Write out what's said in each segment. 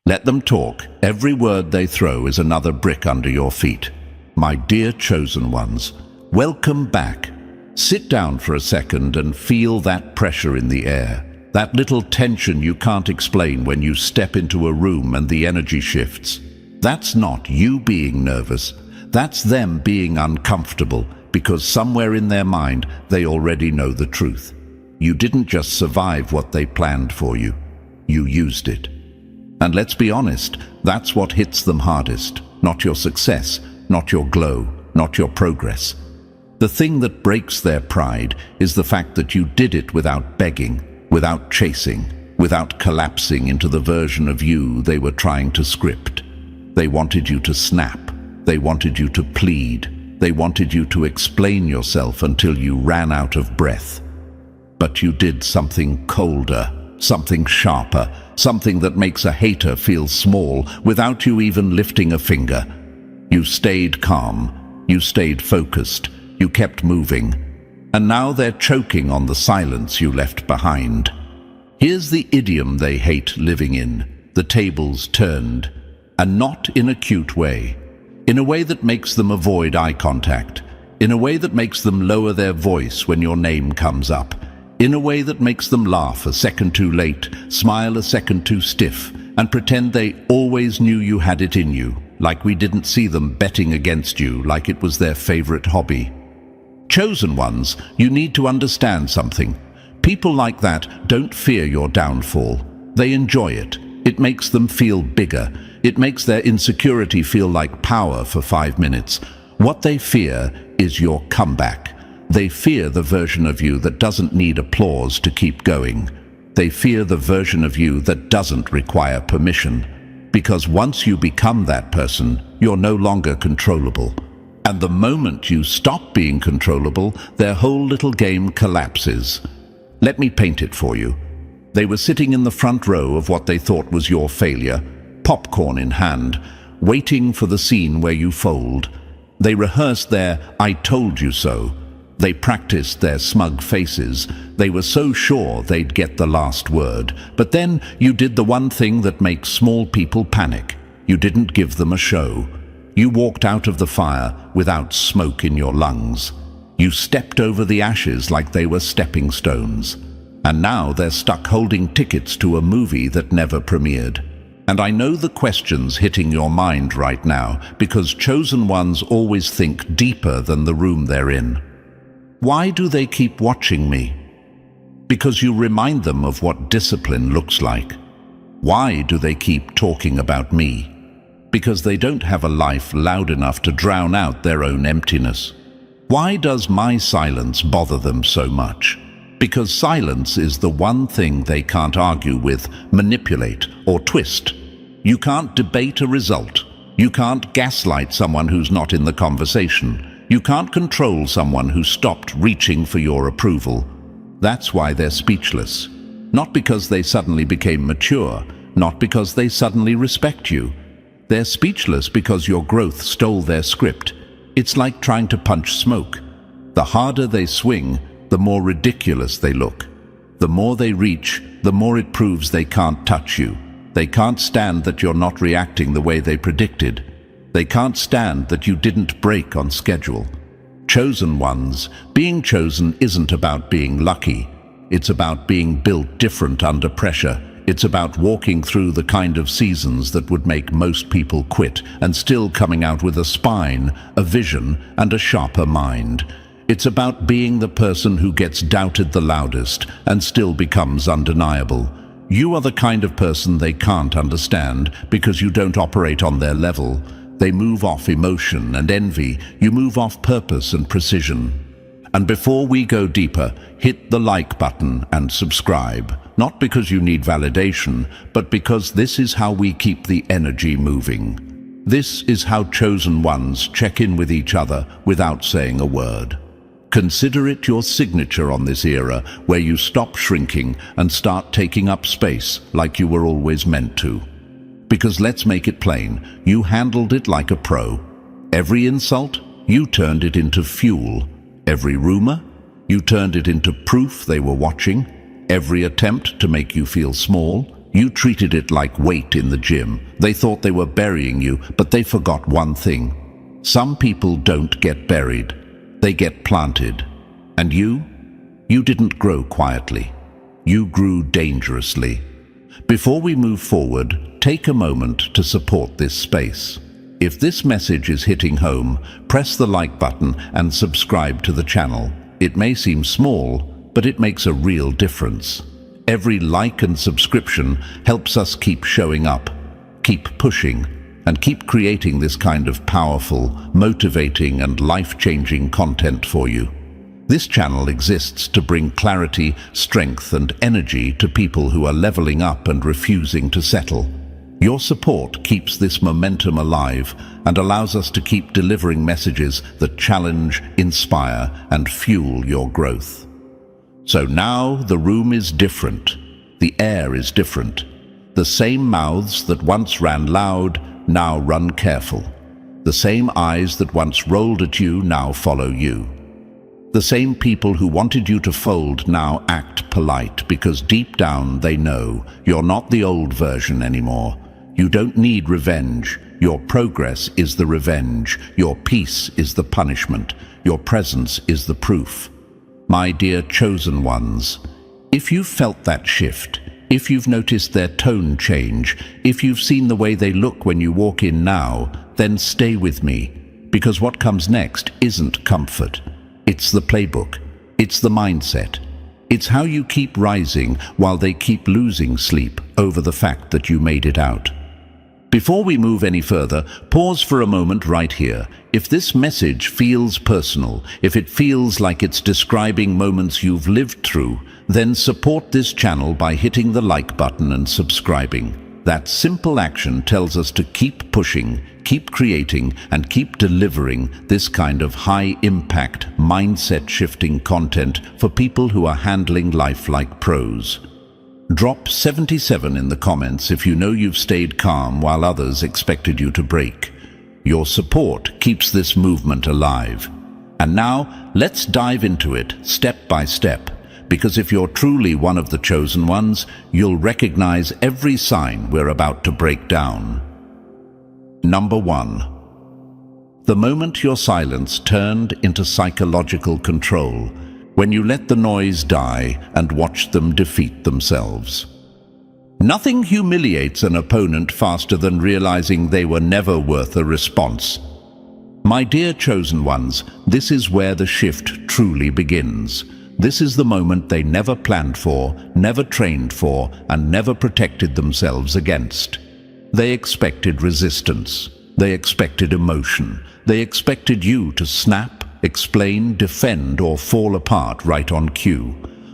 Let them talk. Every word they throw is another brick under your feet. My dear chosen ones, welcome back. Sit down for a second and feel that pressure in the air. That little tension you can't explain when you step into a room and the energy shifts. That's not you being nervous. That's them being uncomfortable because somewhere in their mind they already know the truth. You didn't just survive what they planned for you. You used it. And let's be honest, that's what hits them hardest. Not your success, not your glow, not your progress. The thing that breaks their pride is the fact that you did it without begging, without chasing, without collapsing into the version of you they were trying to script. They wanted you to snap. They wanted you to plead. They wanted you to explain yourself until you ran out of breath. But you did something colder, something sharper, something that makes a hater feel small without you even lifting a finger. You stayed calm. You stayed focused. You kept moving. And now they're choking on the silence you left behind. Here's the idiom they hate living in. The tables turned. And not in a cute way. In a way that makes them avoid eye contact. In a way that makes them lower their voice when your name comes up. In a way that makes them laugh a second too late, smile a second too stiff, and pretend they always knew you had it in you, like we didn't see them betting against you like it was their favorite hobby. Chosen ones, you need to understand something. People like that don't fear your downfall. They enjoy it. It makes them feel bigger. It makes their insecurity feel like power for 5 minutes. What they fear is your comeback. They fear the version of you that doesn't need applause to keep going. They fear the version of you that doesn't require permission. Because once you become that person, you're no longer controllable. And the moment you stop being controllable, their whole little game collapses. Let me paint it for you. They were sitting in the front row of what they thought was your failure, popcorn in hand, waiting for the scene where you fold. They rehearsed their "I told you so." They practiced their smug faces. They were so sure they'd get the last word. But then you did the one thing that makes small people panic. You didn't give them a show. You walked out of the fire without smoke in your lungs. You stepped over the ashes like they were stepping stones. And now they're stuck holding tickets to a movie that never premiered. And I know the questions hitting your mind right now because chosen ones always think deeper than the room they're in. Why do they keep watching me? Because you remind them of what discipline looks like. Why do they keep talking about me? Because they don't have a life loud enough to drown out their own emptiness. Why does my silence bother them so much? Because silence is the one thing they can't argue with, manipulate, or twist. You can't debate a result. You can't gaslight someone who's not in the conversation. You can't control someone who stopped reaching for your approval. That's why they're speechless. Not because they suddenly became mature, not because they suddenly respect you. They're speechless because your growth stole their script. It's like trying to punch smoke. The harder they swing, the more ridiculous they look. The more they reach, the more it proves they can't touch you. They can't stand that you're not reacting the way they predicted. They can't stand that you didn't break on schedule. Chosen ones, being chosen isn't about being lucky. It's about being built different under pressure. It's about walking through the kind of seasons that would make most people quit and still coming out with a spine, a vision, and a sharper mind. It's about being the person who gets doubted the loudest and still becomes undeniable. You are the kind of person they can't understand because you don't operate on their level. They move off emotion and envy. You move off purpose and precision. And before we go deeper, hit the like button and subscribe. Not because you need validation, but because this is how we keep the energy moving. This is how chosen ones check in with each other without saying a word. Consider it your signature on this era where you stop shrinking and start taking up space like you were always meant to. Because let's make it plain, you handled it like a pro. Every insult, you turned it into fuel. Every rumor, you turned it into proof they were watching. Every attempt to make you feel small, You treated it like weight in the gym. They thought they were burying you, but they forgot one thing. Some people don't get buried. They get planted. And you? You didn't grow quietly. You grew dangerously. Before we move forward, take a moment to support this space. If this message is hitting home, press the like button and subscribe to the channel. It may seem small, but it makes a real difference. Every like and subscription helps us keep showing up, keep pushing, and keep creating this kind of powerful, motivating, and life-changing content for you. This channel exists to bring clarity, strength, and energy to people who are leveling up and refusing to settle. Your support keeps this momentum alive and allows us to keep delivering messages that challenge, inspire, and fuel your growth. So now the room is different. The air is different. The same mouths that once ran loud now run careful. The same eyes that once rolled at you now follow you. The same people who wanted you to fold now act polite because deep down they know you're not the old version anymore. You don't need revenge. Your progress is the revenge. Your peace is the punishment. Your presence is the proof. My dear chosen ones, if you've felt that shift, if you've noticed their tone change, if you've seen the way they look when you walk in now, then stay with me, because what comes next isn't comfort. It's the playbook. It's the mindset. It's how you keep rising while they keep losing sleep over the fact that you made it out. Before we move any further, pause for a moment right here. If this message feels personal, if it feels like it's describing moments you've lived through, then support this channel by hitting the like button and subscribing. That simple action tells us to keep pushing, keep creating, and keep delivering this kind of high-impact, mindset-shifting content for people who are handling life like pros. Drop 77 in the comments if you know you've stayed calm while others expected you to break. Your support keeps this movement alive. And now, let's dive into it, step by step, because if you're truly one of the chosen ones, you'll recognize every sign we're about to break down. Number 1. The moment your silence turned into psychological control, when you let the noise die and watched them defeat themselves. Nothing humiliates an opponent faster than realizing they were never worth a response. My dear chosen ones, this is where the shift truly begins. This is the moment they never planned for, never trained for, and never protected themselves against. They expected resistance. They expected emotion. They expected you to snap, explain, defend, or fall apart right on cue.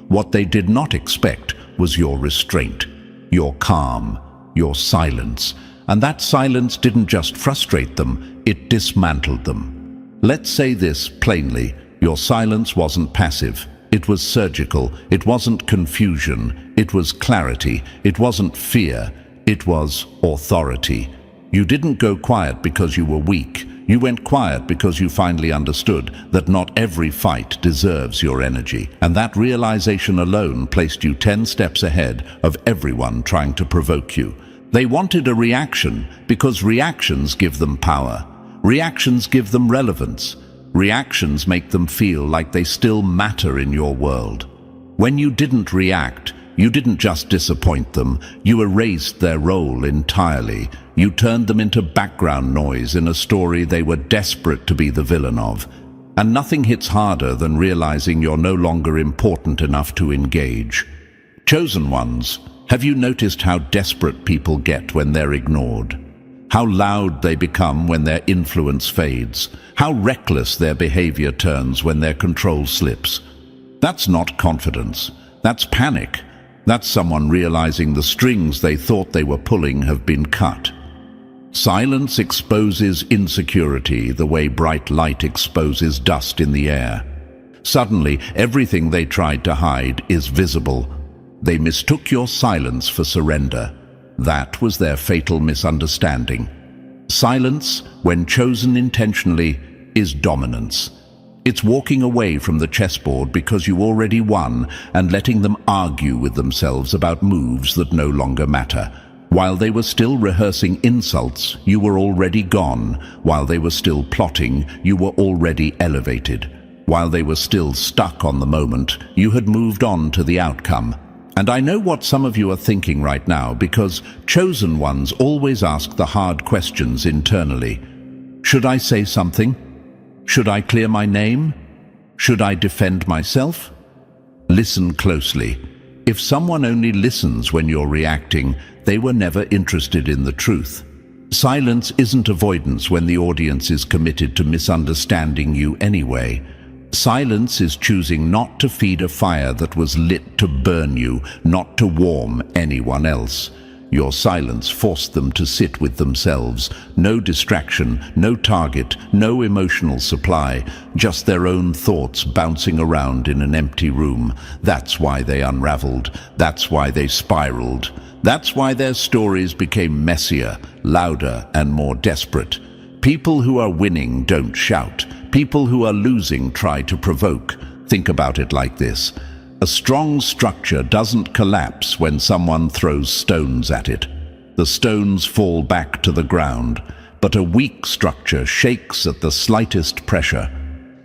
What they did not expect was your restraint, your calm, your silence. And that silence didn't just frustrate them, it dismantled them. Let's say this plainly, your silence wasn't passive. It was surgical. It wasn't confusion. It was clarity. It wasn't fear. It was authority. You didn't go quiet because you were weak. You went quiet because you finally understood that not every fight deserves your energy, and that realization alone placed you 10 steps ahead of everyone trying to provoke you. They wanted a reaction because reactions give them power. Reactions give them relevance. Reactions make them feel like they still matter in your world. When you didn't react, you didn't just disappoint them, you erased their role entirely. You turned them into background noise in a story they were desperate to be the villain of. And nothing hits harder than realizing you're no longer important enough to engage. Chosen ones, have you noticed how desperate people get when they're ignored? How loud they become when their influence fades? How reckless their behavior turns when their control slips? That's not confidence. That's panic. That's someone realizing the strings they thought they were pulling have been cut. Silence exposes insecurity the way bright light exposes dust in the air. Suddenly, everything they tried to hide is visible. They mistook your silence for surrender. That was their fatal misunderstanding. Silence, when chosen intentionally, is dominance. It's walking away from the chessboard because you already won and letting them argue with themselves about moves that no longer matter. While they were still rehearsing insults, you were already gone. While they were still plotting, you were already elevated. While they were still stuck on the moment, you had moved on to the outcome. And I know what some of you are thinking right now, because chosen ones always ask the hard questions internally. Should I say something? Should I clear my name? Should I defend myself? Listen closely. If someone only listens when you're reacting, they were never interested in the truth. Silence isn't avoidance when the audience is committed to misunderstanding you anyway. Silence is choosing not to feed a fire that was lit to burn you, not to warm anyone else. Your silence forced them to sit with themselves. No distraction, no target, no emotional supply, just their own thoughts bouncing around in an empty room. That's why they unraveled. That's why they spiraled. That's why their stories became messier, louder, and more desperate. People who are winning don't shout. People who are losing try to provoke. Think about it like this. A strong structure doesn't collapse when someone throws stones at it. The stones fall back to the ground, but a weak structure shakes at the slightest pressure.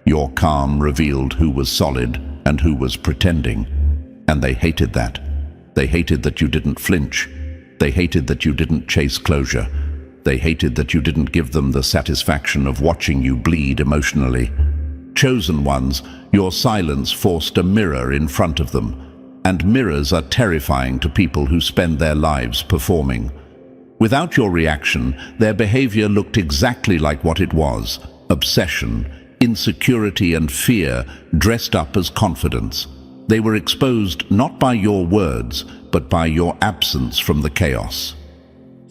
Your calm revealed who was solid and who was pretending. And they hated that. They hated that you didn't flinch. They hated that you didn't chase closure. They hated that you didn't give them the satisfaction of watching you bleed emotionally. Chosen ones, your silence forced a mirror in front of them, and mirrors are terrifying to people who spend their lives performing. Without your reaction, their behavior looked exactly like what it was: obsession, insecurity, and fear dressed up as confidence. They were exposed not by your words, but by your absence from the chaos.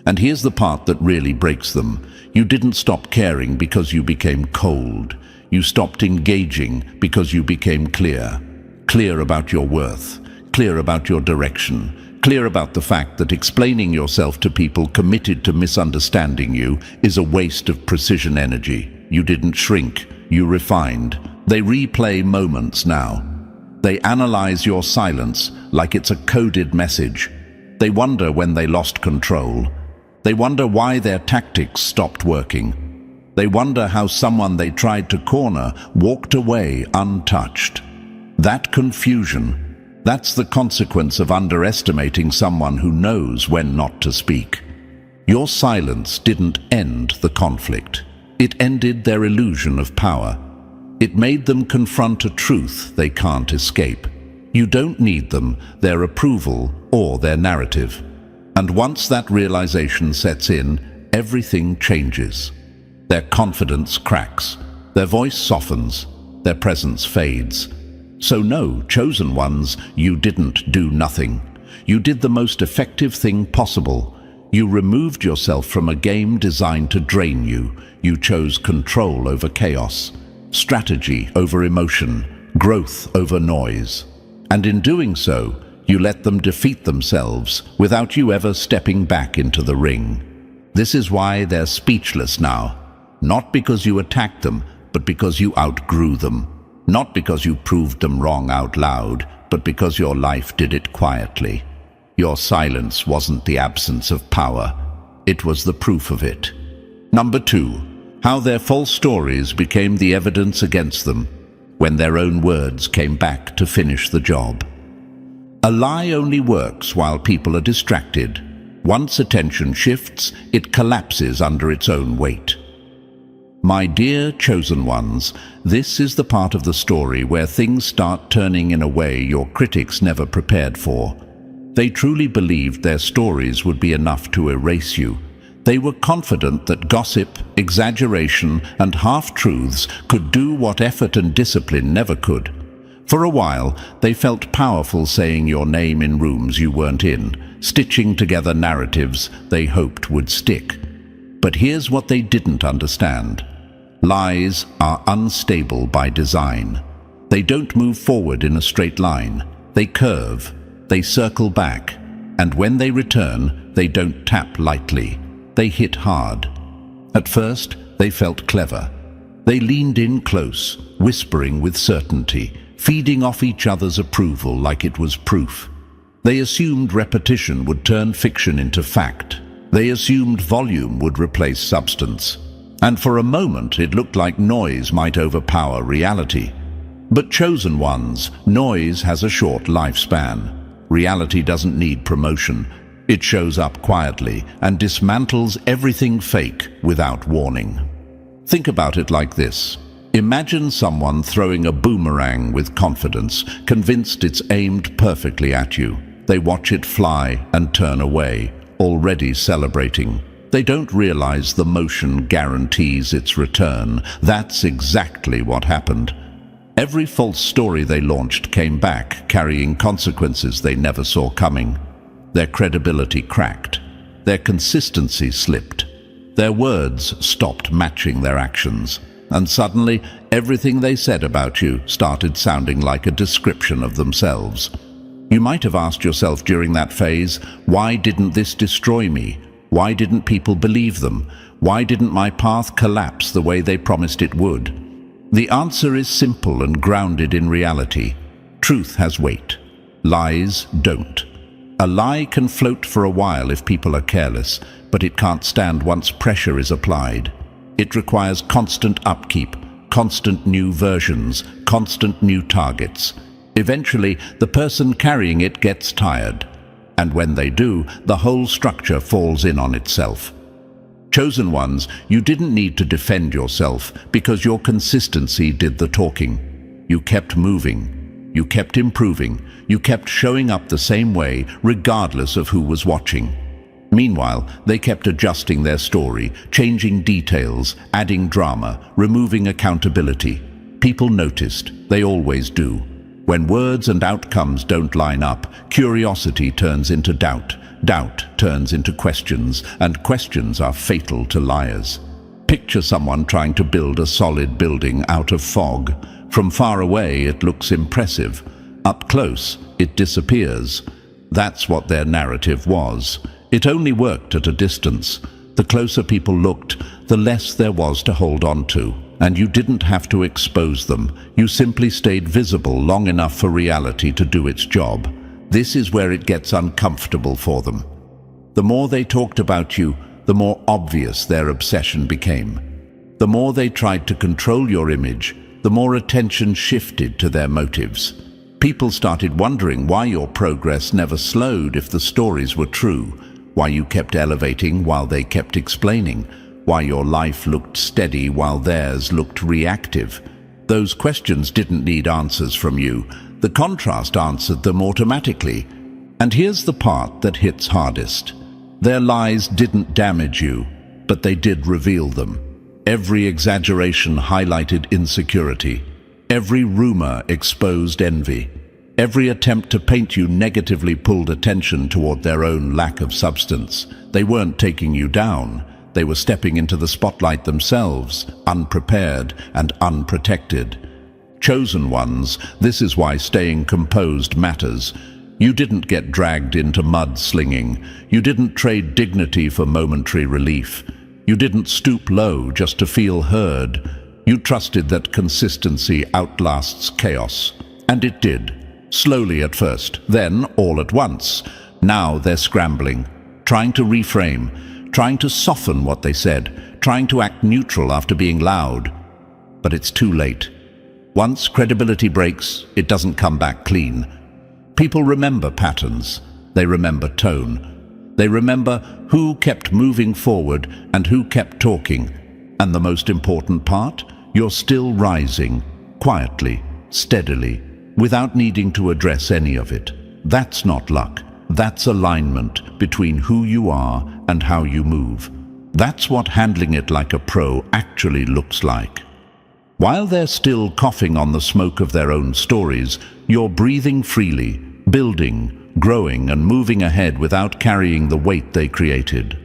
And here's the part that really breaks them. You didn't stop caring because you became cold. You stopped engaging because you became clear. Clear about your worth, clear about your direction, clear about the fact that explaining yourself to people committed to misunderstanding you is a waste of precision energy. You didn't shrink, you refined. They replay moments now. They analyze your silence like it's a coded message. They wonder when they lost control. They wonder why their tactics stopped working. They wonder how someone they tried to corner walked away untouched. That confusion, that's the consequence of underestimating someone who knows when not to speak. Your silence didn't end the conflict. It ended their illusion of power. It made them confront a truth they can't escape. You don't need them, their approval, or their narrative. And once that realization sets in, everything changes. Their confidence cracks, their voice softens, their presence fades. So no, chosen ones, you didn't do nothing. You did the most effective thing possible. You removed yourself from a game designed to drain you. You chose control over chaos, strategy over emotion, growth over noise. And in doing so, you let them defeat themselves without you ever stepping back into the ring. This is why they're speechless now. Not because you attacked them, but because you outgrew them. Not because you proved them wrong out loud, but because your life did it quietly. Your silence wasn't the absence of power. It was the proof of it. Number 2, how their false stories became the evidence against them when their own words came back to finish the job. A lie only works while people are distracted. Once attention shifts, it collapses under its own weight. My dear chosen ones, this is the part of the story where things start turning in a way your critics never prepared for. They truly believed their stories would be enough to erase you. They were confident that gossip, exaggeration, and half-truths could do what effort and discipline never could. For a while, they felt powerful saying your name in rooms you weren't in, stitching together narratives they hoped would stick. But here's what they didn't understand. Lies are unstable by design. They don't move forward in a straight line. They curve, they circle back, and when they return, they don't tap lightly. They hit hard. At first, they felt clever. They leaned in close, whispering with certainty, feeding off each other's approval like it was proof. They assumed repetition would turn fiction into fact. They assumed volume would replace substance. And for a moment it looked like noise might overpower reality. But chosen ones, noise has a short lifespan. Reality doesn't need promotion. It shows up quietly and dismantles everything fake without warning. Think about it like this. Imagine someone throwing a boomerang with confidence, convinced it's aimed perfectly at you. They watch it fly and turn away, already celebrating. They don't realize the motion guarantees its return. That's exactly what happened. Every false story they launched came back, carrying consequences they never saw coming. Their credibility cracked. Their consistency slipped. Their words stopped matching their actions. And suddenly, everything they said about you started sounding like a description of themselves. You might have asked yourself during that phase, why didn't this destroy me? Why didn't people believe them? Why didn't my path collapse the way they promised it would? The answer is simple and grounded in reality. Truth has weight. Lies don't. A lie can float for a while if people are careless, but it can't stand once pressure is applied. It requires constant upkeep, constant new versions, constant new targets. Eventually, the person carrying it gets tired. And when they do, the whole structure falls in on itself. Chosen ones, you didn't need to defend yourself because your consistency did the talking. You kept moving. You kept improving. You kept showing up the same way, regardless of who was watching. Meanwhile, they kept adjusting their story, changing details, adding drama, removing accountability. People noticed. They always do. When words and outcomes don't line up, curiosity turns into doubt. Doubt turns into questions, and questions are fatal to liars. Picture someone trying to build a solid building out of fog. From far away, it looks impressive. Up close, it disappears. That's what their narrative was. It only worked at a distance. The closer people looked, the less there was to hold on to. And you didn't have to expose them. You simply stayed visible long enough for reality to do its job. This is where it gets uncomfortable for them. The more they talked about you, the more obvious their obsession became. The more they tried to control your image, the more attention shifted to their motives. People started wondering why your progress never slowed if the stories were true, why you kept elevating while they kept explaining, why your life looked steady while theirs looked reactive. Those questions didn't need answers from you. The contrast answered them automatically. And here's the part that hits hardest. Their lies didn't damage you, but they did reveal them. Every exaggeration highlighted insecurity. Every rumor exposed envy. Every attempt to paint you negatively pulled attention toward their own lack of substance. They weren't taking you down. They were stepping into the spotlight themselves, unprepared and unprotected. Chosen ones, this is why staying composed matters. You didn't get dragged into mudslinging. You didn't trade dignity for momentary relief. You didn't stoop low just to feel heard. You trusted that consistency outlasts chaos. And it did. Slowly at first, then all at once. Now they're scrambling, trying to reframe, trying to soften what they said, trying to act neutral after being loud. But it's too late. Once credibility breaks, it doesn't come back clean. People remember patterns. They remember tone. They remember who kept moving forward and who kept talking. And the most important part, you're still rising, quietly, steadily, without needing to address any of it. That's not luck. That's alignment between who you are and how you move. That's what handling it like a pro actually looks like. While they're still coughing on the smoke of their own stories, you're breathing freely, building, growing, and moving ahead without carrying the weight they created.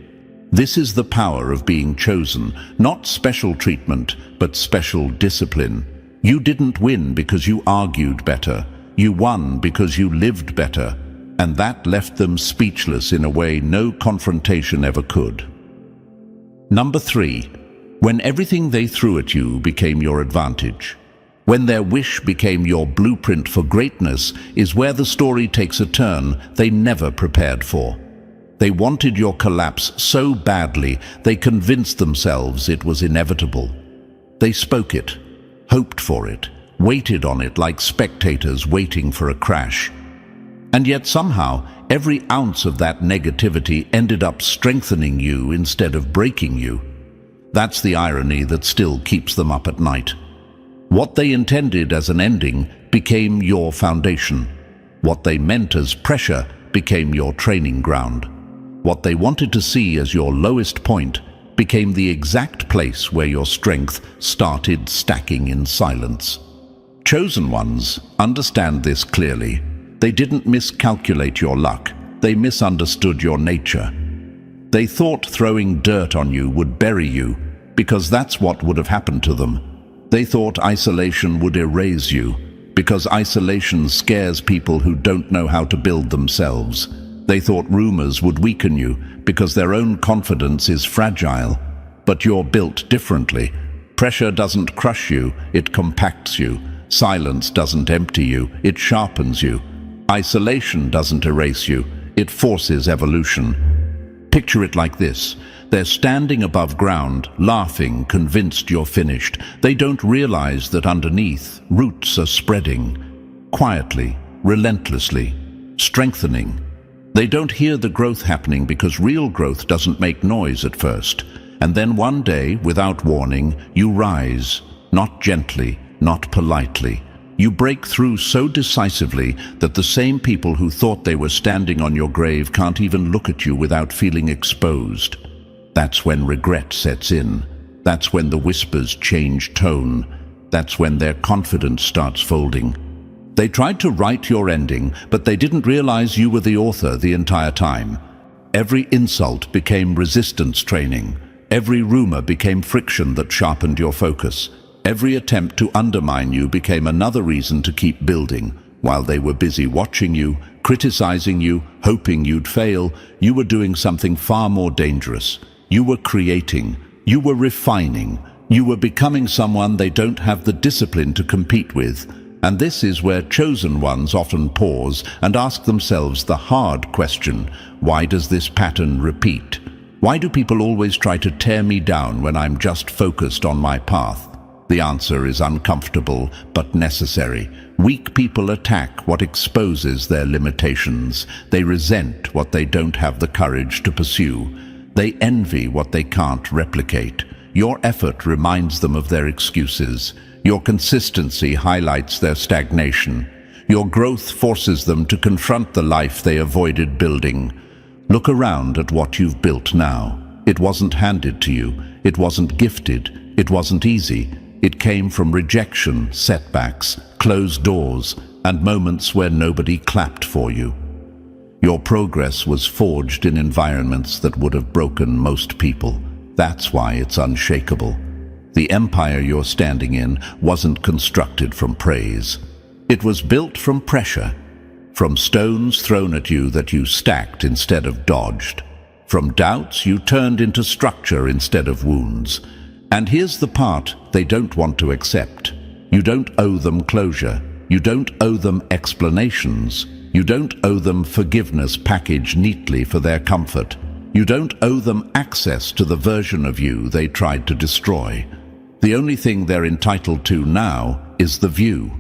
This is the power of being chosen, not special treatment, but special discipline. You didn't win because you argued better. You won because you lived better. And that left them speechless in a way no confrontation ever could. Number 3. When everything they threw at you became your advantage. When their wish became your blueprint for greatness is where the story takes a turn they never prepared for. They wanted your collapse so badly they convinced themselves it was inevitable. They spoke it, hoped for it, waited on it like spectators waiting for a crash. And yet somehow, every ounce of that negativity ended up strengthening you instead of breaking you. That's the irony that still keeps them up at night. What they intended as an ending became your foundation. What they meant as pressure became your training ground. What they wanted to see as your lowest point became the exact place where your strength started stacking in silence. Chosen ones understand this clearly. They didn't miscalculate your luck. They misunderstood your nature. They thought throwing dirt on you would bury you because that's what would have happened to them. They thought isolation would erase you because isolation scares people who don't know how to build themselves. They thought rumors would weaken you because their own confidence is fragile. But you're built differently. Pressure doesn't crush you, it compacts you. Silence doesn't empty you, it sharpens you. Isolation doesn't erase you, it forces evolution. Picture it like this. They're standing above ground, laughing, convinced you're finished. They don't realize that underneath, roots are spreading, quietly, relentlessly, strengthening. They don't hear the growth happening because real growth doesn't make noise at first. And then one day, without warning, you rise, not gently, not politely. You break through so decisively that the same people who thought they were standing on your grave can't even look at you without feeling exposed. That's when regret sets in. That's when the whispers change tone. That's when their confidence starts folding. They tried to write your ending, but they didn't realize you were the author the entire time. Every insult became resistance training. Every rumor became friction that sharpened your focus. Every attempt to undermine you became another reason to keep building. While they were busy watching you, criticizing you, hoping you'd fail, you were doing something far more dangerous. You were creating. You were refining. You were becoming someone they don't have the discipline to compete with. And this is where chosen ones often pause and ask themselves the hard question: why does this pattern repeat? Why do people always try to tear me down when I'm just focused on my path? The answer is uncomfortable but necessary. Weak people attack what exposes their limitations. They resent what they don't have the courage to pursue. They envy what they can't replicate. Your effort reminds them of their excuses. Your consistency highlights their stagnation. Your growth forces them to confront the life they avoided building. Look around at what you've built now. It wasn't handed to you. It wasn't gifted. It wasn't easy. It came from rejection, setbacks, closed doors, and moments where nobody clapped for you. Your progress was forged in environments that would have broken most people. That's why it's unshakable. The empire you're standing in wasn't constructed from praise. It was built from pressure, from stones thrown at you that you stacked instead of dodged, from doubts you turned into structure instead of wounds. And here's the part they don't want to accept. You don't owe them closure. You don't owe them explanations. You don't owe them forgiveness packaged neatly for their comfort. You don't owe them access to the version of you they tried to destroy. The only thing they're entitled to now is the view.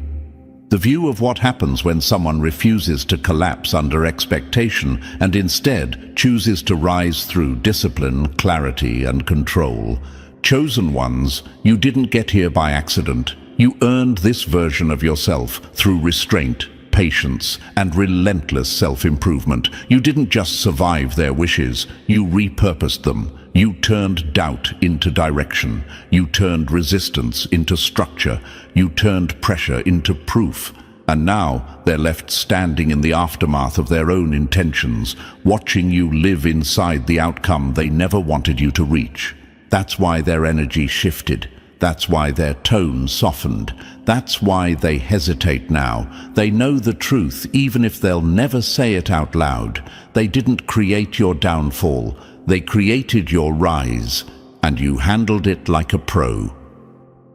The view of what happens when someone refuses to collapse under expectation and instead chooses to rise through discipline, clarity, and control. Chosen ones, you didn't get here by accident. You earned this version of yourself through restraint, patience, and relentless self-improvement. You didn't just survive their wishes, you repurposed them. You turned doubt into direction. You turned resistance into structure. You turned pressure into proof. And now they're left standing in the aftermath of their own intentions, watching you live inside the outcome they never wanted you to reach. That's why their energy shifted. That's why their tone softened. That's why they hesitate now. They know the truth, even if they'll never say it out loud. They didn't create your downfall. They created your rise. and you handled it like a pro.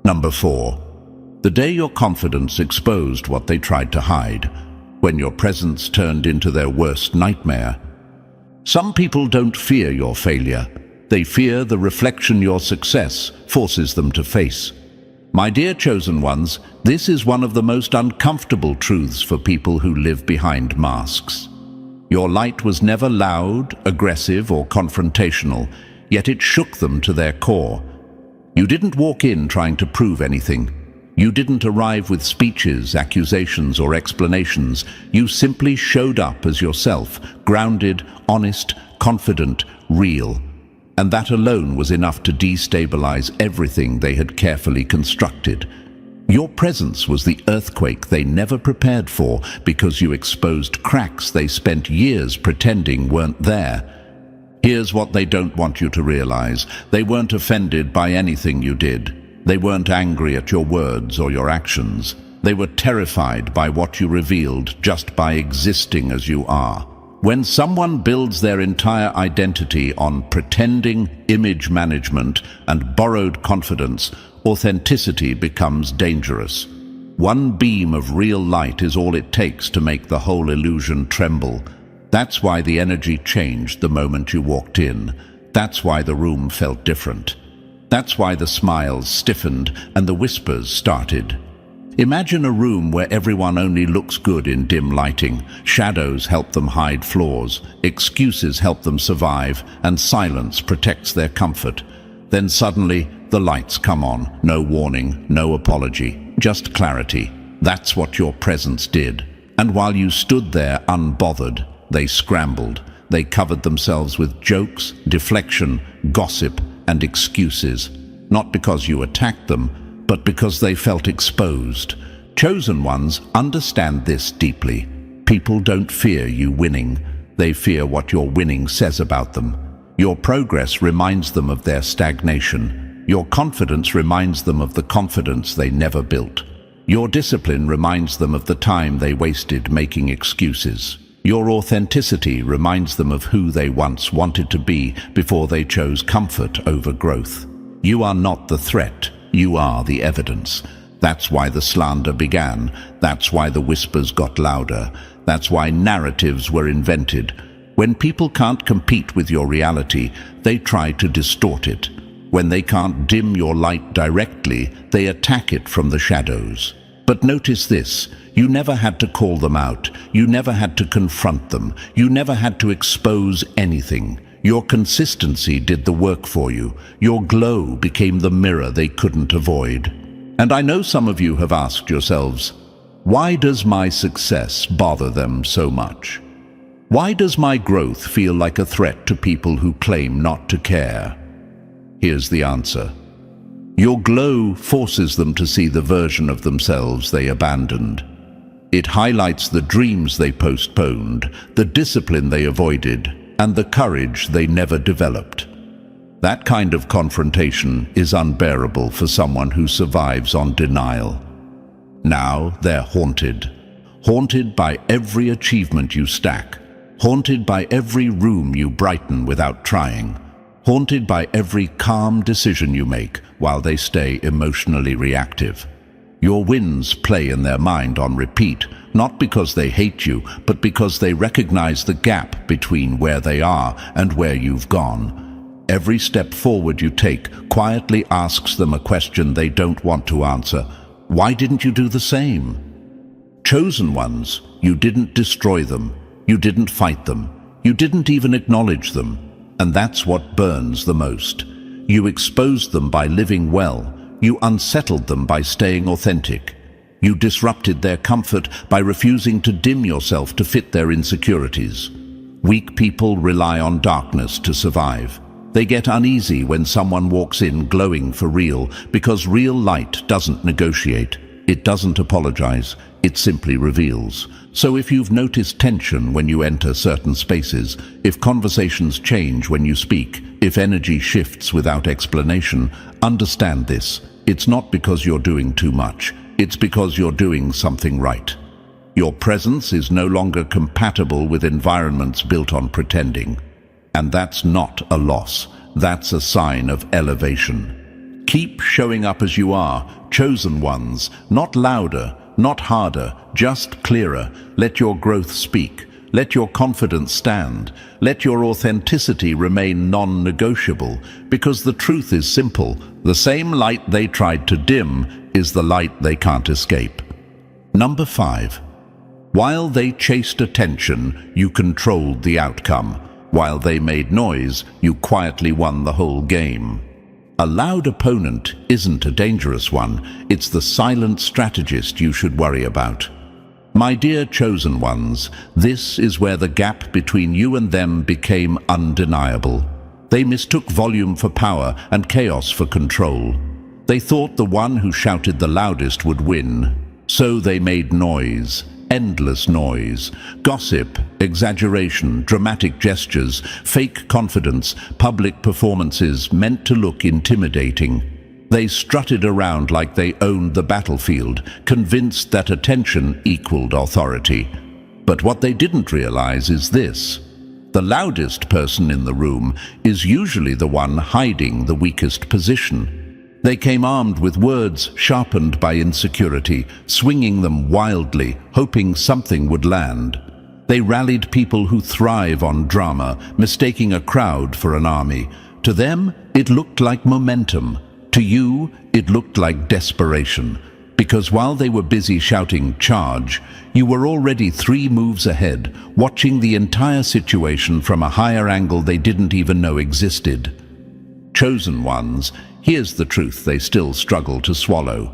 Number 4. The day your confidence exposed what they tried to hide, when your presence turned into their worst nightmare. Some people don't fear your failure. They fear the reflection your success forces them to face. My dear chosen ones, this is one of the most uncomfortable truths for people who live behind masks. Your light was never loud, aggressive, or confrontational, yet it shook them to their core. You didn't walk in trying to prove anything. You didn't arrive with speeches, accusations, or explanations. You simply showed up as yourself, grounded, honest, confident, real. And that alone was enough to destabilize everything they had carefully constructed. Your presence was the earthquake they never prepared for because you exposed cracks they spent years pretending weren't there. Here's what they don't want you to realize. They weren't offended by anything you did. They weren't angry at your words or your actions. They were terrified by what you revealed just by existing as you are. When someone builds their entire identity on pretending, image management, and borrowed confidence, authenticity becomes dangerous. One beam of real light is all it takes to make the whole illusion tremble. That's why the energy changed the moment you walked in. That's why the room felt different. That's why the smiles stiffened and the whispers started. Imagine a room where everyone only looks good in dim lighting. Shadows help them hide flaws, excuses help them survive, and silence protects their comfort. Then suddenly, the lights come on. No warning, no apology, just clarity. That's what your presence did. And while you stood there unbothered, they scrambled. They covered themselves with jokes, deflection, gossip, and excuses, not because you attacked them, but because they felt exposed. Chosen ones understand this deeply. People don't fear you winning. They fear what your winning says about them. Your progress reminds them of their stagnation. Your confidence reminds them of the confidence they never built. Your discipline reminds them of the time they wasted making excuses. Your authenticity reminds them of who they once wanted to be before they chose comfort over growth. You are not the threat, you are the evidence. That's why the slander began. That's why the whispers got louder. That's why narratives were invented. When people can't compete with your reality, they try to distort it. When they can't dim your light directly, they attack it from the shadows. But notice this, you never had to call them out. You never had to confront them. You never had to expose anything. Your consistency did the work for you. Your glow became the mirror they couldn't avoid. And I know some of you have asked yourselves, why does my success bother them so much? Why does my growth feel like a threat to people who claim not to care? Here's the answer. Your glow forces them to see the version of themselves they abandoned. It highlights the dreams they postponed, the discipline they avoided, and the courage they never developed. That kind of confrontation is unbearable for someone who survives on denial. Now they're haunted. Haunted by every achievement you stack. Haunted by every room you brighten without trying. Haunted by every calm decision you make while they stay emotionally reactive. Your wins play in their mind on repeat, not because they hate you, but because they recognize the gap between where they are and where you've gone. Every step forward you take quietly asks them a question they don't want to answer. Why didn't you do the same? Chosen ones, you didn't destroy them. You didn't fight them. You didn't even acknowledge them. And that's what burns the most. You exposed them by living well. You unsettled them by staying authentic. You disrupted their comfort by refusing to dim yourself to fit their insecurities. Weak people rely on darkness to survive. They get uneasy when someone walks in glowing for real, because real light doesn't negotiate. It doesn't apologize. It simply reveals. So if you've noticed tension when you enter certain spaces, if conversations change when you speak, if energy shifts without explanation, understand this. It's not because you're doing too much. It's because you're doing something right. Your presence is no longer compatible with environments built on pretending. And that's not a loss. that's a sign of elevation. Keep showing up as you are, chosen ones, not louder, not harder, just clearer. Let your growth speak. Let your confidence stand. Let your authenticity remain non-negotiable, because the truth is simple. The same light they tried to dim is the light they can't escape. Number 5. While they chased attention, you controlled the outcome. While they made noise, you quietly won the whole game. A loud opponent isn't a dangerous one. It's the silent strategist you should worry about. My dear chosen ones, this is where the gap between you and them became undeniable. They mistook volume for power and chaos for control. They thought the one who shouted the loudest would win. So they made noise, endless noise, gossip, exaggeration, dramatic gestures, fake confidence, public performances meant to look intimidating. They strutted around like they owned the battlefield, convinced that attention equaled authority. But what they didn't realize is this: the loudest person in the room is usually the one hiding the weakest position. They came armed with words sharpened by insecurity, swinging them wildly, hoping something would land. They rallied people who thrive on drama, mistaking a crowd for an army. To them, it looked like momentum. To you, it looked like desperation, because while they were busy shouting "charge," you were already 3 moves ahead, watching the entire situation from a higher angle they didn't even know existed. Chosen ones, here's the truth they still struggle to swallow.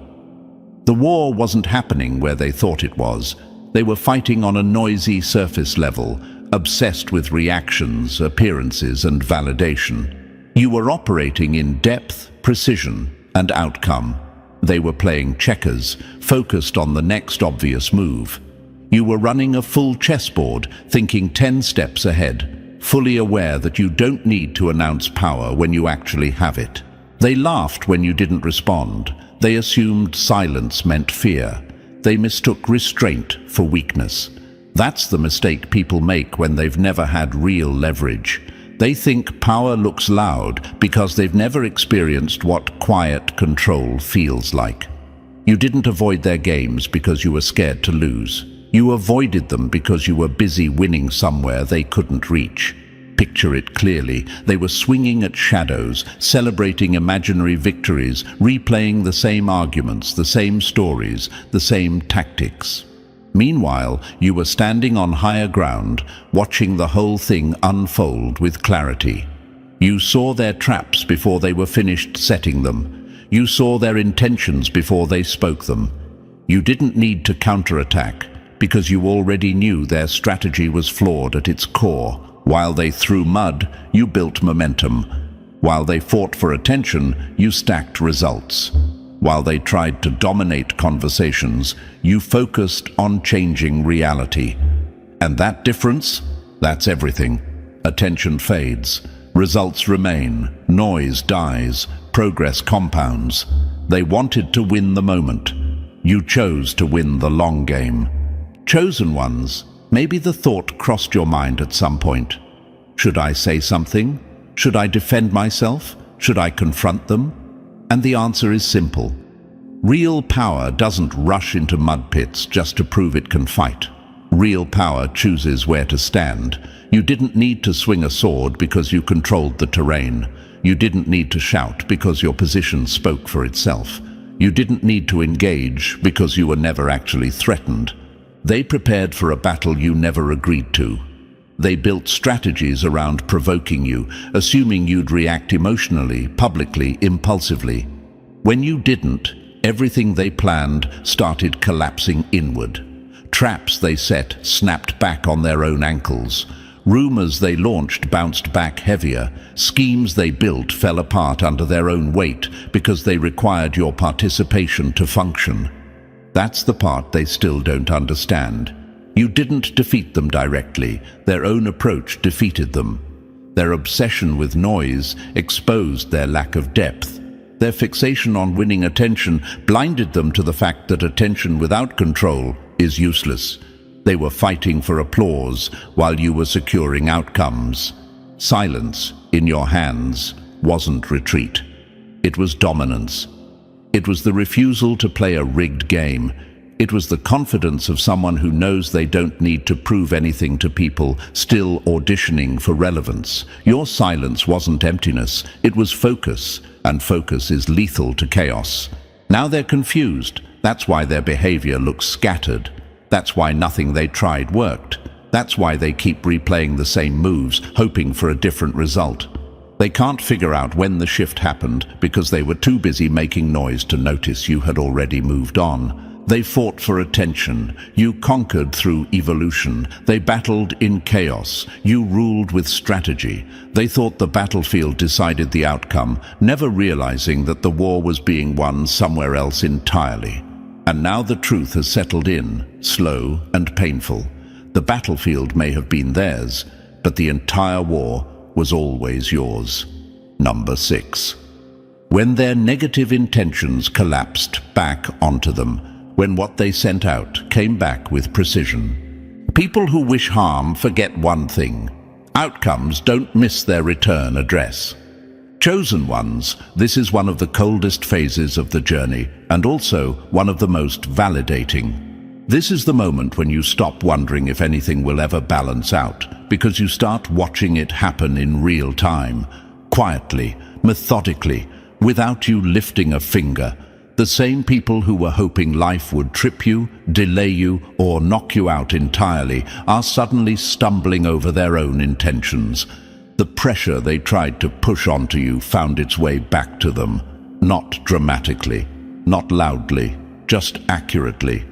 The war wasn't happening where they thought it was. They were fighting on a noisy surface level, obsessed with reactions, appearances, and validation. You were operating in depth, precision, and outcome. They were playing checkers, focused on the next obvious move. You were running a full chessboard, thinking 10 steps ahead, fully aware that you don't need to announce power when you actually have it. They laughed when you didn't respond. They assumed silence meant fear. They mistook restraint for weakness. That's the mistake people make when they've never had real leverage. They think power looks loud because they've never experienced what quiet control feels like. You didn't avoid their games because you were scared to lose. You avoided them because you were busy winning somewhere they couldn't reach. Picture it clearly. They were swinging at shadows, celebrating imaginary victories, replaying the same arguments, the same stories, the same tactics. Meanwhile, you were standing on higher ground, watching the whole thing unfold with clarity. You saw their traps before they were finished setting them. You saw their intentions before they spoke them. You didn't need to counterattack, because you already knew their strategy was flawed at its core. While they threw mud, you built momentum. While they fought for attention, you stacked results. While they tried to dominate conversations, you focused on changing reality. And that difference? That's everything. Attention fades. Results remain. Noise dies. Progress compounds. They wanted to win the moment. You chose to win the long game. Chosen ones, maybe the thought crossed your mind at some point. Should I say something? Should I defend myself? Should I confront them? And the answer is simple. Real power doesn't rush into mud pits just to prove it can fight. Real power chooses where to stand. You didn't need to swing a sword because you controlled the terrain. You didn't need to shout because your position spoke for itself. You didn't need to engage because you were never actually threatened. They prepared for a battle you never agreed to. They built strategies around provoking you, assuming you'd react emotionally, publicly, impulsively. When you didn't, everything they planned started collapsing inward. Traps they set snapped back on their own ankles. Rumors they launched bounced back heavier. Schemes they built fell apart under their own weight because they required your participation to function. That's the part they still don't understand. You didn't defeat them directly. Their own approach defeated them. Their obsession with noise exposed their lack of depth. Their fixation on winning attention blinded them to the fact that attention without control is useless. They were fighting for applause while you were securing outcomes. Silence in your hands, wasn't retreat. It was dominance. It was the refusal to play a rigged game. It was the confidence of someone who knows they don't need to prove anything to people, still auditioning for relevance. Your silence wasn't emptiness, it was focus, and focus is lethal to chaos. Now they're confused. That's why their behavior looks scattered. That's why nothing they tried worked. That's why they keep replaying the same moves, hoping for a different result. They can't figure out when the shift happened because they were too busy making noise to notice you had already moved on. They fought for attention. You conquered through evolution. They battled in chaos. You ruled with strategy. They thought the battlefield decided the outcome, never realizing that the war was being won somewhere else entirely. And now the truth has settled in, slow and painful. The battlefield may have been theirs, but the entire war was always yours. Number 6. When their negative intentions collapsed back onto them, when what they sent out came back with precision. People who wish harm forget one thing: outcomes don't miss their return address. Chosen ones, this is one of the coldest phases of the journey, and also one of the most validating. This is the moment when you stop wondering if anything will ever balance out, because you start watching it happen in real time, quietly, methodically, without you lifting a finger. The same people who were hoping life would trip you, delay you, or knock you out entirely are suddenly stumbling over their own intentions. The pressure they tried to push onto you found its way back to them, not dramatically, not loudly, just accurately.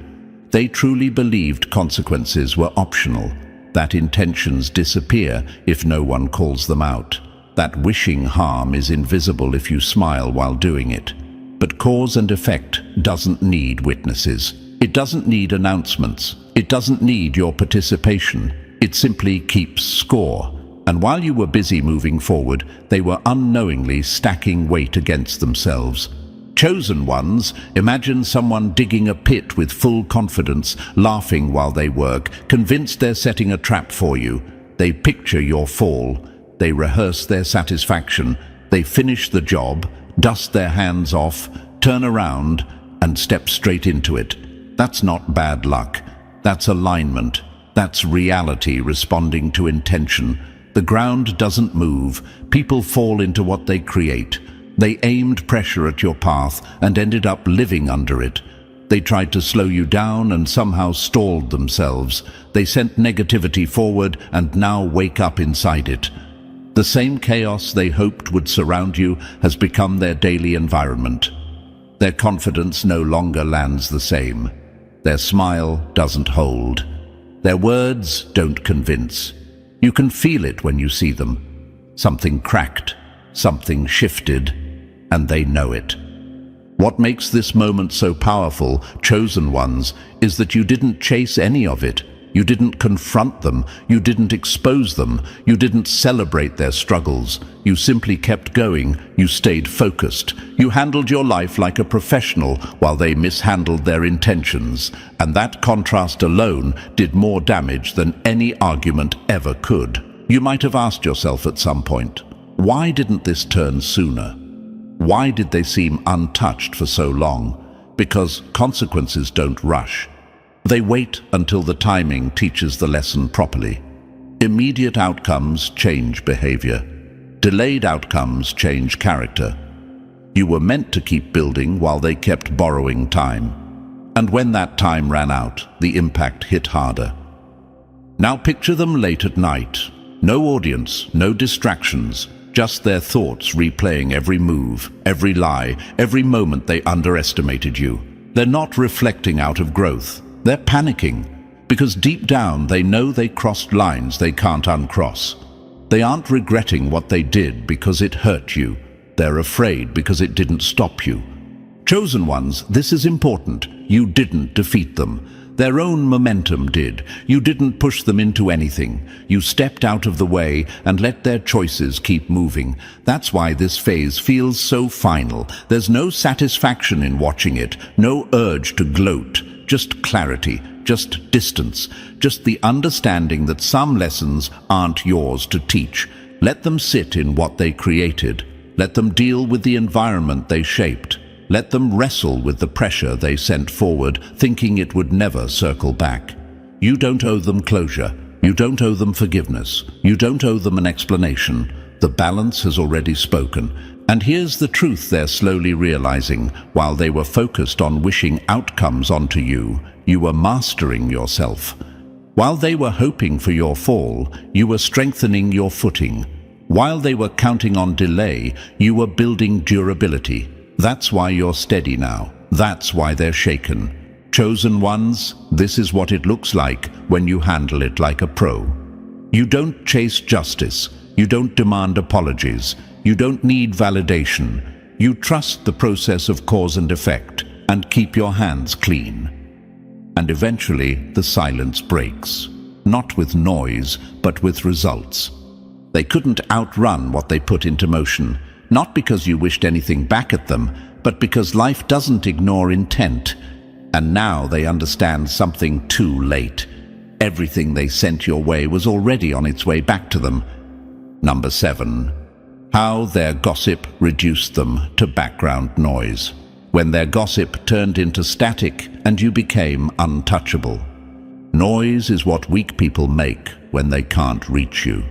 They truly believed consequences were optional, that intentions disappear if no one calls them out, that wishing harm is invisible if you smile while doing it. But cause and effect doesn't need witnesses. It doesn't need announcements. It doesn't need your participation. It simply keeps score. And while you were busy moving forward, they were unknowingly stacking weight against themselves. Chosen ones, imagine someone digging a pit with full confidence, laughing while they work, convinced they're setting a trap for you. They picture your fall. They rehearse their satisfaction. They finish the job, dust their hands off, turn around, and step straight into it. That's not bad luck. That's alignment. That's reality responding to intention. The ground doesn't move. People fall into what they create. They aimed pressure at your path and ended up living under it. They tried to slow you down and somehow stalled themselves. They sent negativity forward and now wake up inside it. The same chaos they hoped would surround you has become their daily environment. Their confidence no longer lands the same. Their smile doesn't hold. Their words don't convince. You can feel it when you see them. Something cracked, something shifted, and they know it. What makes this moment so powerful, chosen ones, is that you didn't chase any of it. You didn't confront them. You didn't expose them. You didn't celebrate their struggles. You simply kept going. You stayed focused. You handled your life like a professional while they mishandled their intentions. And that contrast alone did more damage than any argument ever could. You might have asked yourself at some point, why didn't this turn sooner? Why did they seem untouched for so long? Because consequences don't rush. They wait until the timing teaches the lesson properly. Immediate outcomes change behavior. Delayed outcomes change character. You were meant to keep building while they kept borrowing time. And when that time ran out, the impact hit harder. Now picture them late at night. No audience, no distractions, just their thoughts replaying every move, every lie, every moment they underestimated you. They're not reflecting out of growth. They're panicking, because deep down they know they crossed lines they can't uncross. They aren't regretting what they did because it hurt you. They're afraid because it didn't stop you. Chosen ones, this is important. You didn't defeat them. Their own momentum did. You didn't push them into anything. You stepped out of the way and let their choices keep moving. That's why this phase feels so final. There's no satisfaction in watching it, no urge to gloat. Just clarity, just distance, just the understanding that some lessons aren't yours to teach. Let them sit in what they created. Let them deal with the environment they shaped. Let them wrestle with the pressure they sent forward, thinking it would never circle back. You don't owe them closure. You don't owe them forgiveness. You don't owe them an explanation. The balance has already spoken. And here's the truth they're slowly realizing. While they were focused on wishing outcomes onto you, you were mastering yourself. While they were hoping for your fall, you were strengthening your footing. While they were counting on delay, you were building durability. That's why you're steady now. That's why they're shaken. Chosen ones, this is what it looks like when you handle it like a pro. You don't chase justice. You don't demand apologies. You don't need validation. You trust the process of cause and effect and keep your hands clean. And eventually, the silence breaks. Not with noise, but with results. They couldn't outrun what they put into motion, not because you wished anything back at them, but because life doesn't ignore intent. And now they understand something too late. Everything they sent your way was already on its way back to them. Number 7. How their gossip reduced them to background noise. When their gossip turned into static and you became untouchable. Noise is what weak people make when they can't reach you.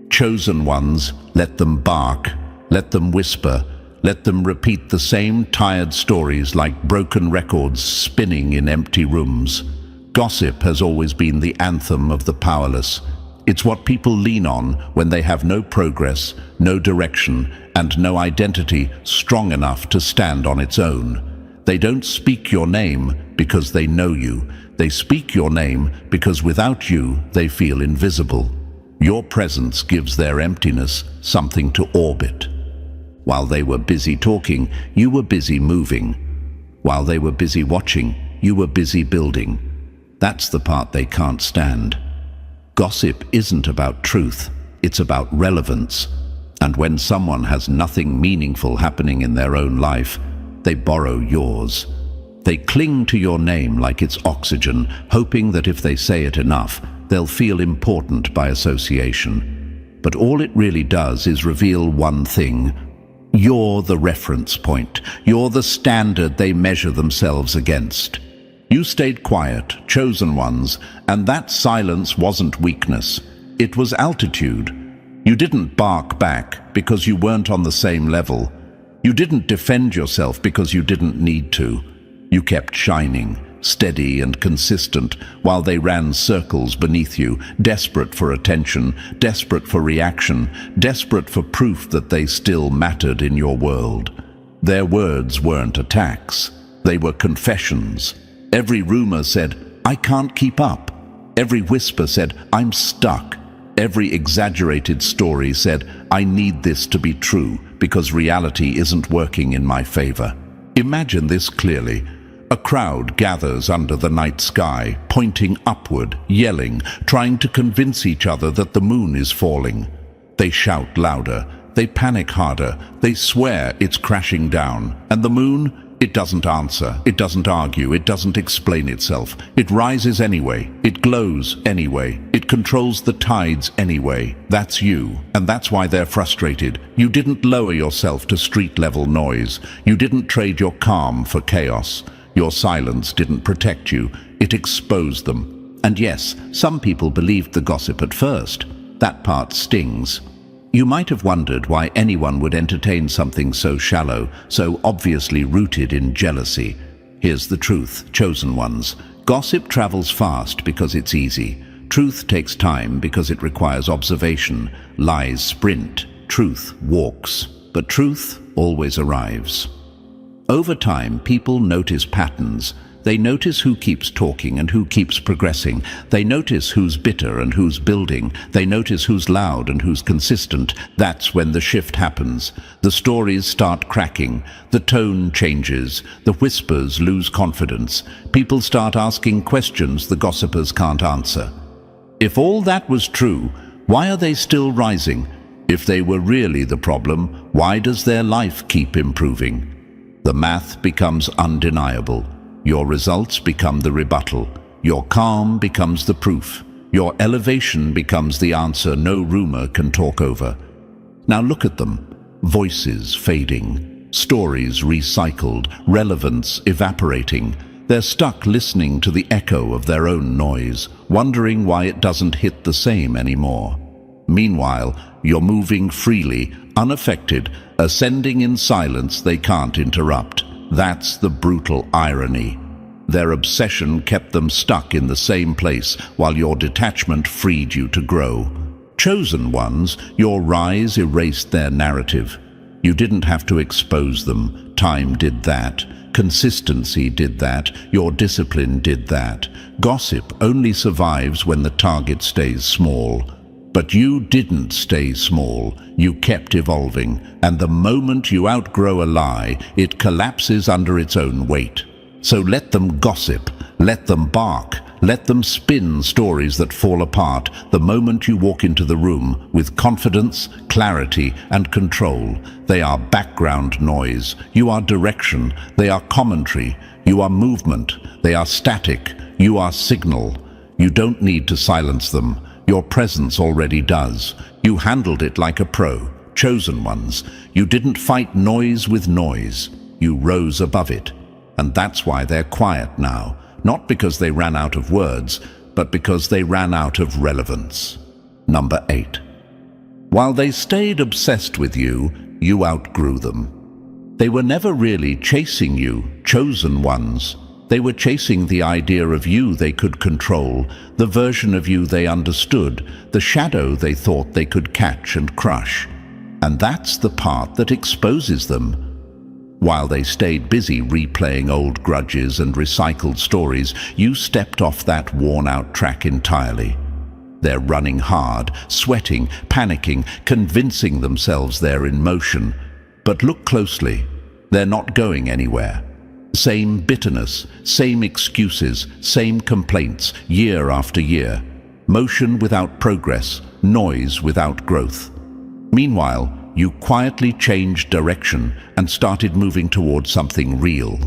Chosen ones, let them bark, let them whisper, let them repeat the same tired stories like broken records spinning in empty rooms. Gossip has always been the anthem of the powerless. It's what people lean on when they have no progress, no direction, and no identity strong enough to stand on its own. They don't speak your name because they know you. They speak your name because without you, they feel invisible. Your presence gives their emptiness something to orbit. While they were busy talking, you were busy moving. While they were busy watching, you were busy building. That's the part they can't stand. Gossip isn't about truth, it's about relevance. And when someone has nothing meaningful happening in their own life, they borrow yours. They cling to your name like it's oxygen, hoping that if they say it enough, they'll feel important by association. But all it really does is reveal one thing. You're the reference point. You're the standard they measure themselves against. You stayed quiet, chosen ones, and that silence wasn't weakness. It was altitude. You didn't bark back because you weren't on the same level. You didn't defend yourself because you didn't need to. You kept shining, steady and consistent, while they ran circles beneath you, desperate for attention, desperate for reaction, desperate for proof that they still mattered in your world. Their words weren't attacks. They were confessions. Every rumor said, "I can't keep up." Every whisper said, "I'm stuck." Every exaggerated story said, "I need this to be true because reality isn't working in my favor." Imagine this clearly. A crowd gathers under the night sky, pointing upward, yelling, trying to convince each other that the moon is falling. They shout louder, they panic harder, they swear it's crashing down. And the moon? It doesn't answer, it doesn't argue, it doesn't explain itself. It rises anyway, it glows anyway, it controls the tides anyway. That's you, and that's why they're frustrated. You didn't lower yourself to street-level noise. You didn't trade your calm for chaos. Your silence didn't protect you, it exposed them. And yes, some people believed the gossip at first. That part stings. You might have wondered why anyone would entertain something so shallow, so obviously rooted in jealousy. Here's the truth, chosen ones. Gossip travels fast because it's easy. Truth takes time because it requires observation. Lies sprint, truth walks. But truth always arrives. Over time, people notice patterns. They notice who keeps talking and who keeps progressing. They notice who's bitter and who's building. They notice who's loud and who's consistent. That's when the shift happens. The stories start cracking. The tone changes. The whispers lose confidence. People start asking questions the gossipers can't answer. If all that was true, why are they still rising? If they were really the problem, why does their life keep improving? The math becomes undeniable. Your results become the rebuttal. Your calm becomes the proof. Your elevation becomes the answer no rumor can talk over. Now look at them. Voices fading, stories recycled, relevance evaporating. They're stuck listening to the echo of their own noise, wondering why it doesn't hit the same anymore. Meanwhile, you're moving freely, unaffected, ascending in silence they can't interrupt. That's the brutal irony. Their obsession kept them stuck in the same place while your detachment freed you to grow. Chosen ones, your rise erased their narrative. You didn't have to expose them. Time did that. Consistency did that. Your discipline did that. Gossip only survives when the target stays small. But you didn't stay small. You kept evolving. And the moment you outgrow a lie, it collapses under its own weight. So let them gossip. Let them bark. Let them spin stories that fall apart the moment you walk into the room with confidence, clarity, and control. They are background noise. You are direction. They are commentary. You are movement. They are static. You are signal. You don't need to silence them. Your presence already does. You handled it like a pro. Chosen ones. You didn't fight noise with noise. You rose above it. And that's why they're quiet now. Not because they ran out of words, but because they ran out of relevance. Number 8. While they stayed obsessed with you, you outgrew them. They were never really chasing you, chosen ones. They were chasing the idea of you they could control, the version of you they understood, the shadow they thought they could catch and crush. And that's the part that exposes them. While they stayed busy replaying old grudges and recycled stories, you stepped off that worn-out track entirely. They're running hard, sweating, panicking, convincing themselves they're in motion. But look closely. They're not going anywhere. Same bitterness, same excuses, same complaints, year after year. Motion without progress, noise without growth. Meanwhile, you quietly changed direction and started moving towards something real.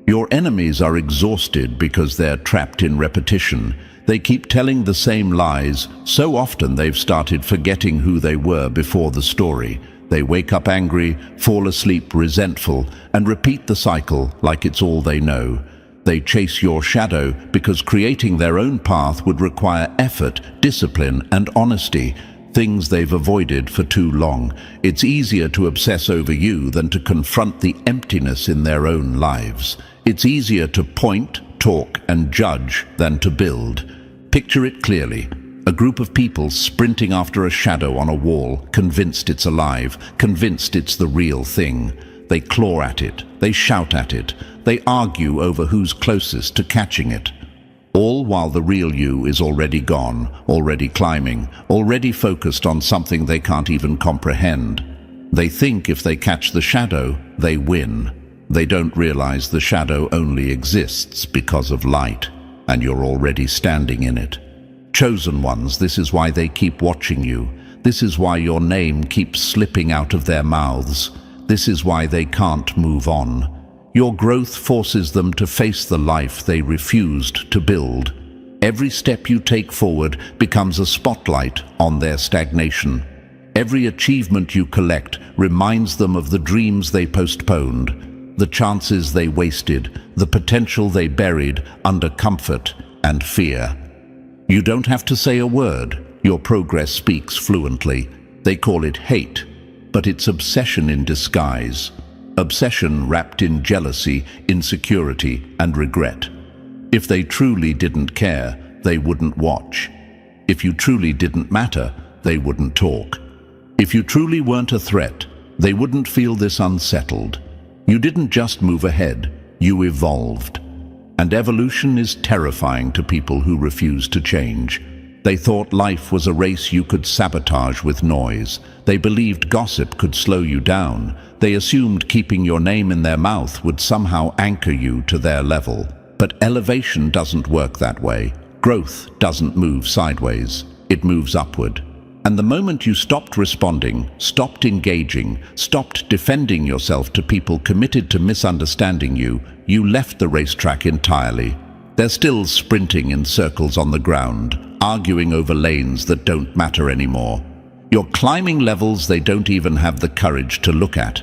Your enemies are exhausted because they're trapped in repetition. They keep telling the same lies so often they've started forgetting who they were before the story. They wake up angry, fall asleep resentful, and repeat the cycle like it's all they know. They chase your shadow because creating their own path would require effort, discipline, and honesty. Things they've avoided for too long. It's easier to obsess over you than to confront the emptiness in their own lives. It's easier to point, talk, and judge than to build. Picture it clearly. A group of people sprinting after a shadow on a wall, convinced it's alive, convinced it's the real thing. They claw at it, they shout at it, they argue over who's closest to catching it. All while the real you is already gone, already climbing, already focused on something they can't even comprehend. They think if they catch the shadow, they win. They don't realize the shadow only exists because of light, and you're already standing in it. Chosen ones, this is why they keep watching you. This is why your name keeps slipping out of their mouths. This is why they can't move on. Your growth forces them to face the life they refused to build. Every step you take forward becomes a spotlight on their stagnation. Every achievement you collect reminds them of the dreams they postponed, the chances they wasted, the potential they buried under comfort and fear. You don't have to say a word. Your progress speaks fluently. They call it hate, but it's obsession in disguise. Obsession wrapped in jealousy, insecurity, and regret. If they truly didn't care, they wouldn't watch. If you truly didn't matter, they wouldn't talk. If you truly weren't a threat, they wouldn't feel this unsettled. You didn't just move ahead, you evolved. And evolution is terrifying to people who refuse to change. They thought life was a race you could sabotage with noise. They believed gossip could slow you down. They assumed keeping your name in their mouth would somehow anchor you to their level. But elevation doesn't work that way. Growth doesn't move sideways. It moves upward. And the moment you stopped responding, stopped engaging, stopped defending yourself to people committed to misunderstanding you, you left the racetrack entirely. They're still sprinting in circles on the ground, arguing over lanes that don't matter anymore. You're climbing levels they don't even have the courage to look at.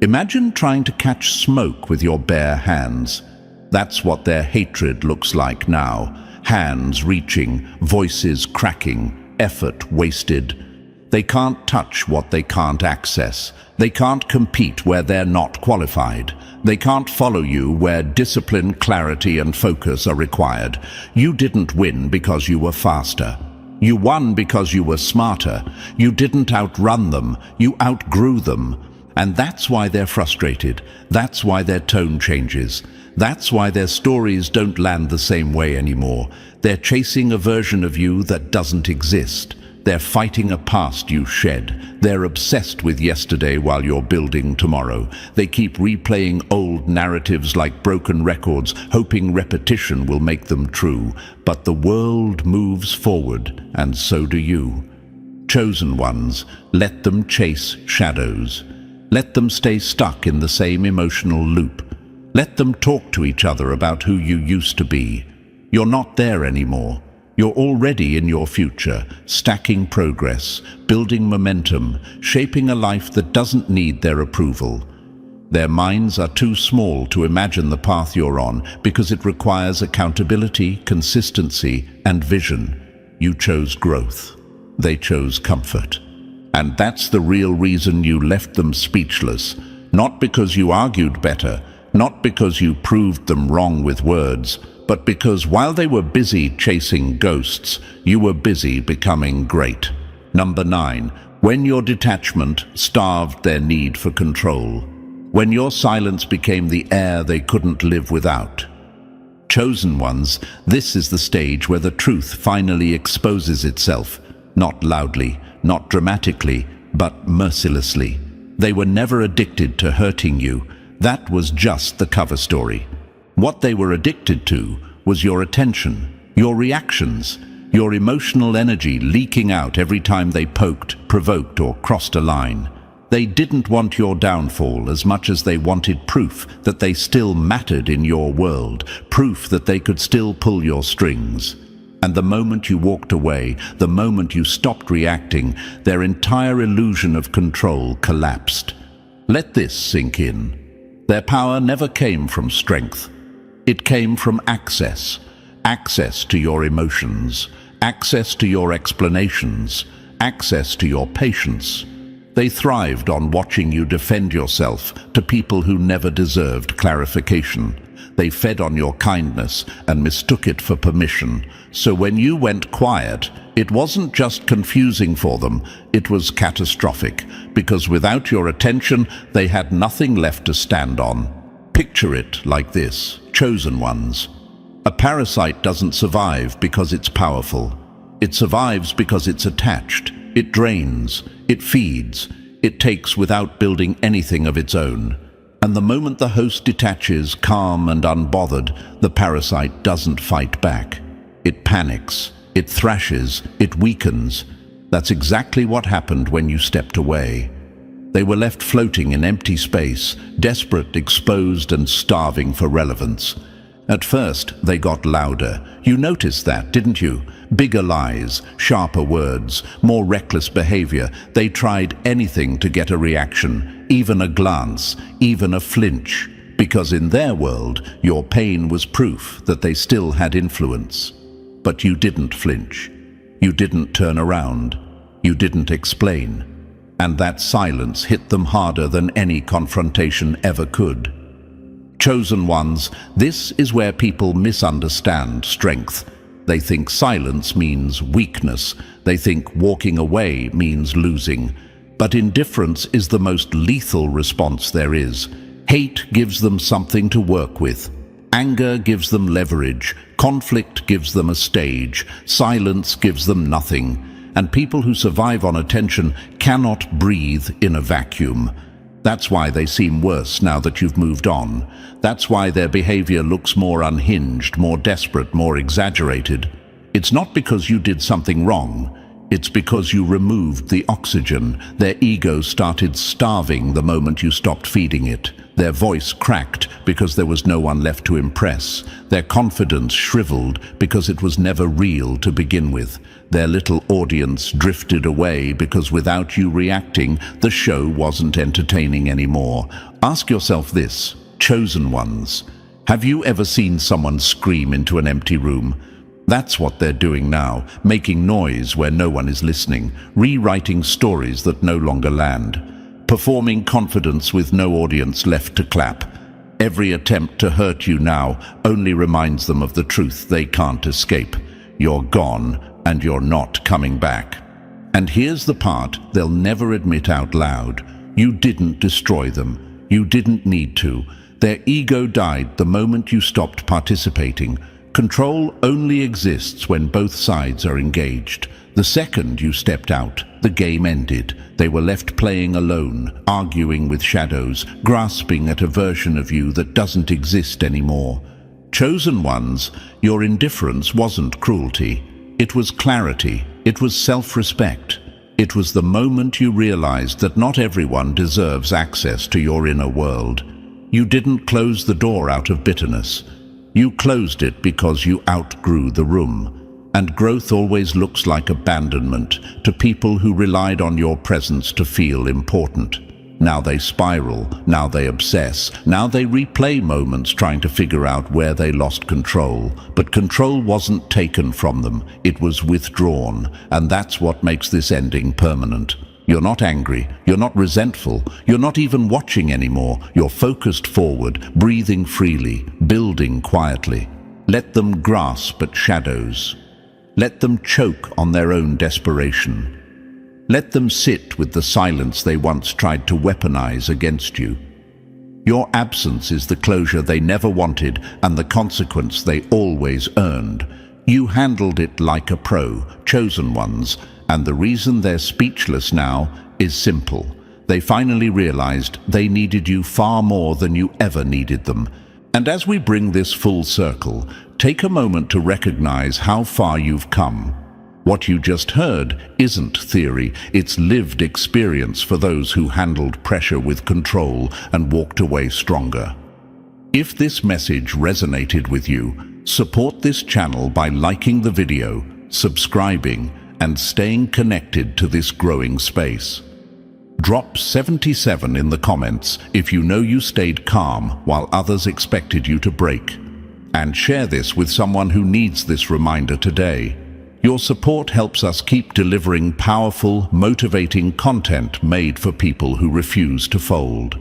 Imagine trying to catch smoke with your bare hands. That's what their hatred looks like now. Hands reaching, voices cracking, effort wasted. They can't touch what they can't access. They can't compete where they're not qualified. They can't follow you where discipline, clarity, and focus are required. You didn't win because you were faster. You won because you were smarter. You didn't outrun them. You outgrew them. And that's why they're frustrated. That's why their tone changes. That's why their stories don't land the same way anymore. They're chasing a version of you that doesn't exist. They're fighting a past you shed. They're obsessed with yesterday while you're building tomorrow. They keep replaying old narratives like broken records, hoping repetition will make them true. But the world moves forward, and so do you. Chosen ones, let them chase shadows. Let them stay stuck in the same emotional loop. Let them talk to each other about who you used to be. You're not there anymore. You're already in your future, stacking progress, building momentum, shaping a life that doesn't need their approval. Their minds are too small to imagine the path you're on because it requires accountability, consistency, and vision. You chose growth. They chose comfort. And that's the real reason you left them speechless. Not because you argued better, not because you proved them wrong with words, but because while they were busy chasing ghosts, you were busy becoming great. Number 9, when your detachment starved their need for control. When your silence became the air they couldn't live without. Chosen ones, this is the stage where the truth finally exposes itself. Not loudly, not dramatically, but mercilessly. They were never addicted to hurting you. That was just the cover story. What they were addicted to was your attention, your reactions, your emotional energy leaking out every time they poked, provoked, or crossed a line. They didn't want your downfall as much as they wanted proof that they still mattered in your world, proof that they could still pull your strings. And the moment you walked away, the moment you stopped reacting, their entire illusion of control collapsed. Let this sink in. Their power never came from strength. It came from access. Access to your emotions, access to your explanations, access to your patience. They thrived on watching you defend yourself to people who never deserved clarification. They fed on your kindness and mistook it for permission. So when you went quiet, it wasn't just confusing for them, it was catastrophic, because without your attention, they had nothing left to stand on. Picture it like this, chosen ones. A parasite doesn't survive because it's powerful. It survives because it's attached. It drains, it feeds, it takes without building anything of its own. And the moment the host detaches, calm and unbothered, the parasite doesn't fight back. It panics, it thrashes, it weakens. That's exactly what happened when you stepped away. They were left floating in empty space, desperate, exposed, and starving for relevance. At first, they got louder. You noticed that, didn't you? Bigger lies, sharper words, more reckless behavior. They tried anything to get a reaction, even a glance, even a flinch, because in their world, your pain was proof that they still had influence. But you didn't flinch. You didn't turn around. You didn't explain. And that silence hit them harder than any confrontation ever could. Chosen ones, this is where people misunderstand strength. They think silence means weakness. They think walking away means losing. But indifference is the most lethal response there is. Hate gives them something to work with. Anger gives them leverage. Conflict gives them a stage. Silence gives them nothing. And people who survive on attention cannot breathe in a vacuum. That's why they seem worse now that you've moved on. That's why their behavior looks more unhinged, more desperate, more exaggerated. It's not because you did something wrong. It's because you removed the oxygen. Their ego started starving the moment you stopped feeding it. Their voice cracked because there was no one left to impress. Their confidence shriveled because it was never real to begin with. Their little audience drifted away because without you reacting, the show wasn't entertaining anymore. Ask yourself this, chosen ones. Have you ever seen someone scream into an empty room? That's what they're doing now, making noise where no one is listening, rewriting stories that no longer land, performing confidence with no audience left to clap. Every attempt to hurt you now only reminds them of the truth they can't escape. You're gone, and you're not coming back. And here's the part they'll never admit out loud. You didn't destroy them. You didn't need to. Their ego died the moment you stopped participating. Control only exists when both sides are engaged. The second you stepped out, the game ended. They were left playing alone, arguing with shadows, grasping at a version of you that doesn't exist anymore. Chosen ones, your indifference wasn't cruelty. It was clarity. It was self-respect. It was the moment you realized that not everyone deserves access to your inner world. You didn't close the door out of bitterness. You closed it because you outgrew the room. And growth always looks like abandonment to people who relied on your presence to feel important. Now they spiral, now they obsess, now they replay moments trying to figure out where they lost control. But control wasn't taken from them, it was withdrawn, and that's what makes this ending permanent. You're not angry, you're not resentful, you're not even watching anymore. You're focused forward, breathing freely, building quietly. Let them grasp at shadows. Let them choke on their own desperation. Let them sit with the silence they once tried to weaponize against you. Your absence is the closure they never wanted and the consequence they always earned. You handled it like a pro, chosen ones, and the reason they're speechless now is simple. They finally realized they needed you far more than you ever needed them. And as we bring this full circle, take a moment to recognize how far you've come. What you just heard isn't theory, it's lived experience for those who handled pressure with control and walked away stronger. If this message resonated with you, support this channel by liking the video, subscribing, and staying connected to this growing space. Drop 77 in the comments if you know you stayed calm while others expected you to break. And share this with someone who needs this reminder today. Your support helps us keep delivering powerful, motivating content made for people who refuse to fold.